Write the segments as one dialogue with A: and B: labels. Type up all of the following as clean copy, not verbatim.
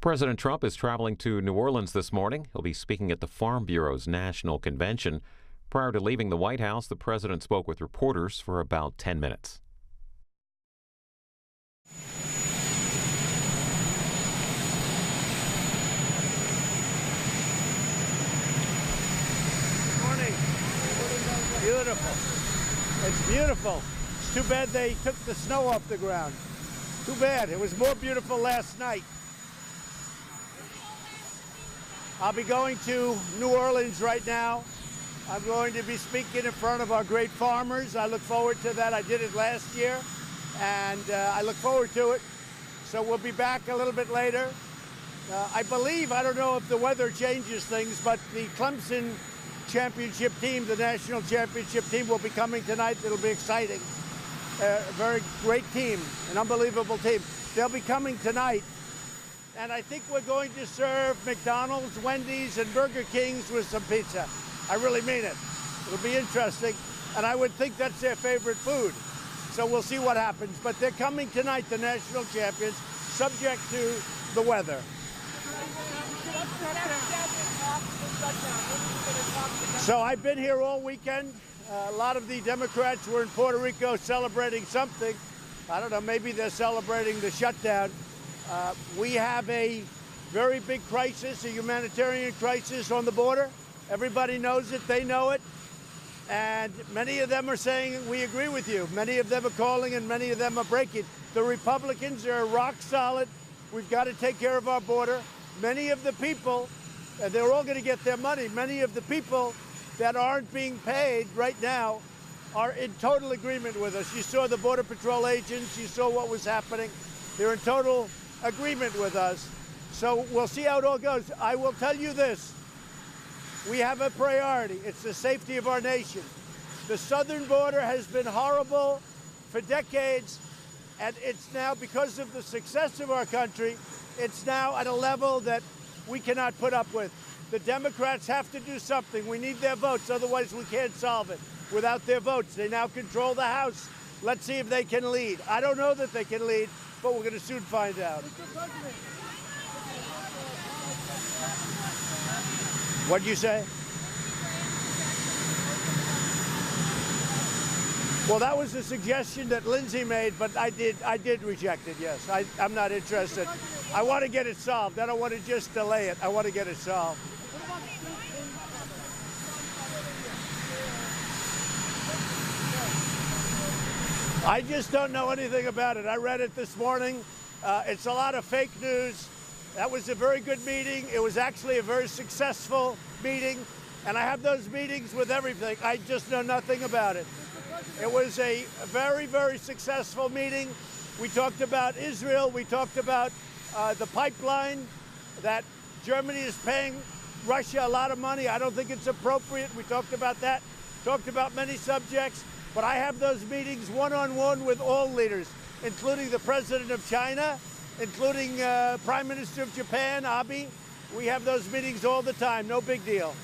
A: President Trump is traveling to New Orleans this morning. He'll be speaking at the Farm Bureau's National Convention. Prior to leaving the White House, the president spoke with reporters for about 10 minutes.
B: Good morning. Beautiful. It's beautiful. It's too bad they took the snow off the ground. Too bad. It was more beautiful last night. I'll be going to New Orleans right now. I'm going to be speaking in front of our great farmers. I look forward to that. I did it last year, and I look forward to it. So we'll be back a little bit later. I believe, I don't know if the weather changes things, but the Clemson championship team, the national championship team, will be coming tonight. It'll be exciting. A very great team, an unbelievable team. They'll be coming tonight. And I think we're going to serve McDonald's, Wendy's, and Burger King's with some pizza. I really mean it. It'll be interesting. And I would think that's their favorite food. So we'll see what happens. But they're coming tonight, the national champions, subject to the weather. So I've been here all weekend. A lot of the Democrats were in Puerto Rico celebrating something. I don't know, maybe they're celebrating the shutdown. We have a very big crisis, a humanitarian crisis on the border. Everybody knows it, they know it. And many of them are saying, we agree with you. Many of them are calling and many of them are breaking. The Republicans are rock solid. We've got to take care of our border. Many of the people, they're all going to get their money. Many of the people that aren't being paid right now are in total agreement with us. You saw the Border Patrol agents, you saw what was happening. They're in total agreement with us. So we'll see how it all goes. I will tell you this, we have a priority. It's the safety of our nation. The southern border has been horrible for decades, and it's now, because of the success of our country, it's now at a level that we cannot put up with. The Democrats have to do something. We need their votes, otherwise we can't solve it. Without their votes, they now control the House. Let's see if they can lead. I don't know that they can lead, but we're going to soon find out. What did you say? Well, that was a suggestion that Lindsay made, but I did reject it, yes. I'm not interested. I want to get it solved. I don't want to just delay it. I want to get it solved. I just don't know anything about it. I read it this morning. It's a lot of fake news. That was a very good meeting. It was actually a very successful meeting, and I have those meetings with everything. I just know nothing about it. It was a very, very successful meeting. We talked about Israel. We talked about the pipeline that Germany is paying Russia a lot of money. I don't think it's appropriate. We talked about that. Talked about many subjects. But I have those meetings one-on-one with all leaders, including the president of China, including Prime Minister of Japan, Abe. We have those meetings all the time. No big deal.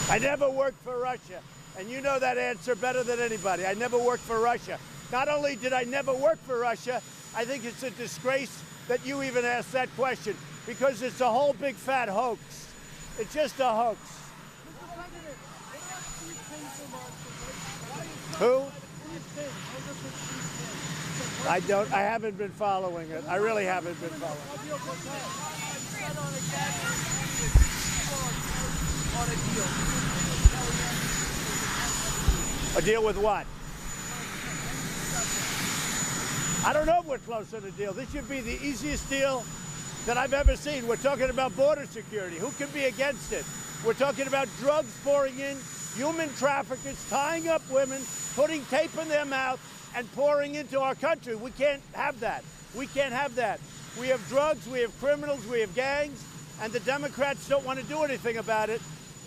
B: I never worked for Russia, and you know that answer better than anybody. I never worked for Russia. Not only did I never work for Russia, I think it's a disgrace that you even asked that question, because it's a whole big fat hoax. It's just a hoax. Who? I haven't been following it. I really haven't been following it. A deal with what? I don't know if we're close on a deal. This should be the easiest deal that I've ever seen. We're talking about border security. Who can be against it? We're talking about drugs pouring in, human traffickers tying up women, putting tape in their mouth, and pouring into our country. We can't have that. We can't have that. We have drugs, we have criminals, we have gangs, and the Democrats don't want to do anything about it.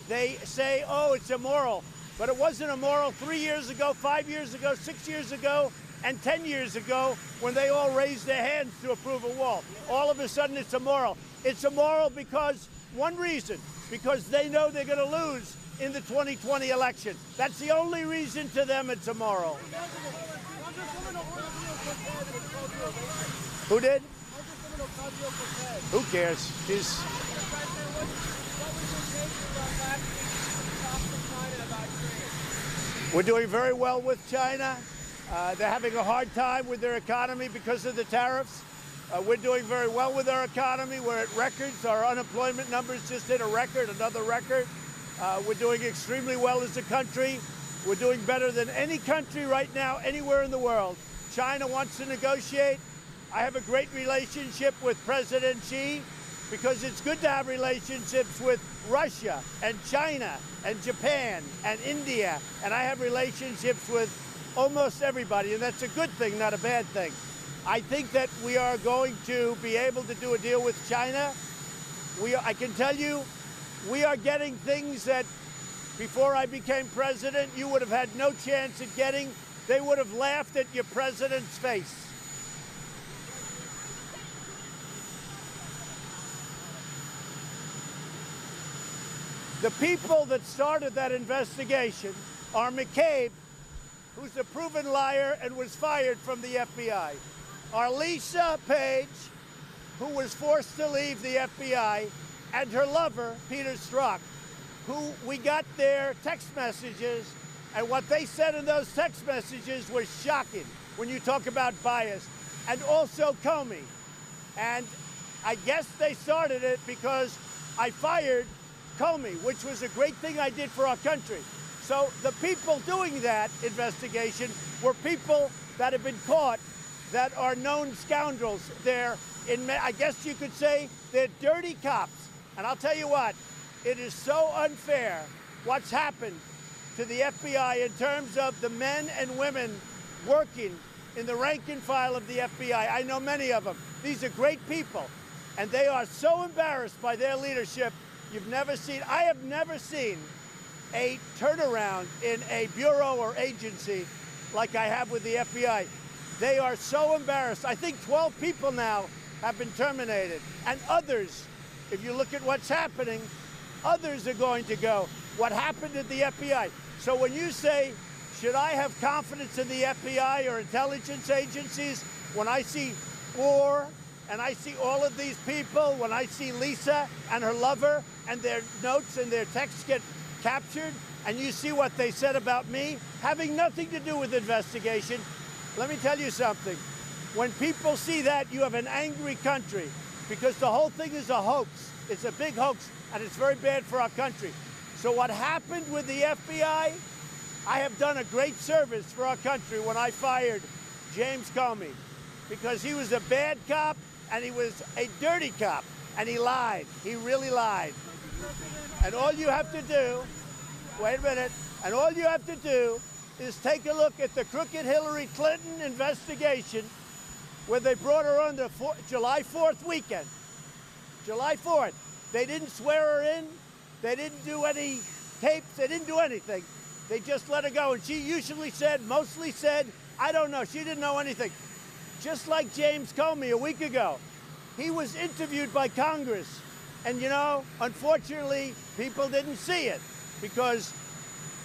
B: They say, oh, it's immoral. But it wasn't immoral 3 years ago, 5 years ago, 6 years ago, and 10 years ago when they all raised their hands to approve a wall. All of a sudden it's immoral. It's immoral because, one reason, because they know they're going to lose in the 2020 election. That's the only reason to them it's immoral. Who did? Who cares? She's... We're doing very well with China. They're having a hard time with their economy because of the tariffs. We're doing very well with our economy. We're at records. Our unemployment numbers just hit a record, another record. We're doing extremely well as a country. We're doing better than any country right now, anywhere in the world. China wants to negotiate. I have a great relationship with President Xi because it's good to have relationships with Russia and China and Japan and India. And I have relationships with almost everybody, and that's a good thing, not a bad thing. I think that we are going to be able to do a deal with China. I can tell you, we are getting things that before I became president, you would have had no chance at getting. They would have laughed at your president's face. The people that started that investigation are McCabe, who's a proven liar and was fired from the FBI. Are Lisa Page, who was forced to leave the FBI, and her lover, Peter Strzok, who we got their text messages, and what they said in those text messages was shocking when you talk about bias, and also Comey. And I guess they started it because I fired Comey, which was a great thing I did for our country. So the people doing that investigation were people that have been caught that are known scoundrels. They're, I guess you could say, they're dirty cops. And I'll tell you what, it is so unfair what's happened to the FBI in terms of the men and women working in the rank and file of the FBI. I know many of them. These are great people, and they are so embarrassed by their leadership. I have never seen a turnaround in a bureau or agency like I have with the FBI. They are so embarrassed. I think 12 people now have been terminated, and others, if you look at what's happening, others are going to go. What happened at the FBI? So when you say, should I have confidence in the FBI or intelligence agencies, when I see war and I see all of these people, when I see Lisa and her lover and their notes and their texts get captured, and you see what they said about me, having nothing to do with investigation, let me tell you something. When people see that, you have an angry country, because the whole thing is a hoax. It's a big hoax, and it's very bad for our country. So what happened with the FBI, I have done a great service for our country when I fired James Comey, because he was a bad cop, and he was a dirty cop, and he lied. He really lied. And all you have to do, wait a minute, and all you have to do is take a look at the crooked Hillary Clinton investigation where they brought her on the July 4th weekend. July 4th. They didn't swear her in. They didn't do any tapes. They didn't do anything. They just let her go. And she mostly said, I don't know. She didn't know anything. Just like James Comey a week ago. He was interviewed by Congress. And, you know, unfortunately, people didn't see it because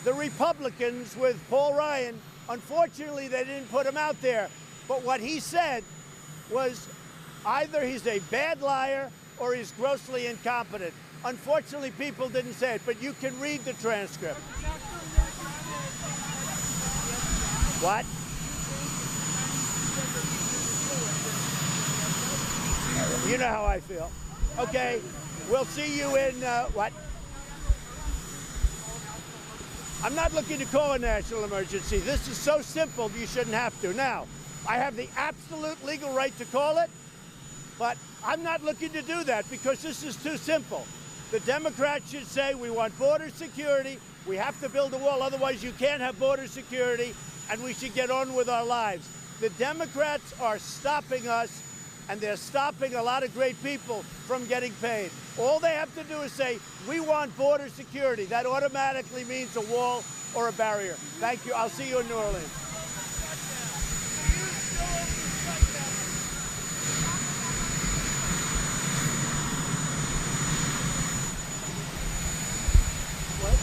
B: the Republicans with Paul Ryan, unfortunately, they didn't put him out there. But what he said was either he's a bad liar or he's grossly incompetent. Unfortunately, people didn't say it, but you can read the transcript. What? You know how I feel. Okay, we'll see you in, what? I'm not looking to call a national emergency. This is so simple, you shouldn't have to. Now, I have the absolute legal right to call it, but I'm not looking to do that because this is too simple. The Democrats should say we want border security, we have to build a wall, otherwise you can't have border security, and we should get on with our lives. The Democrats are stopping us, and they're stopping a lot of great people from getting paid. All they have to do is say, we want border security. That automatically means a wall or a barrier. Thank you. I'll see you in New Orleans. What?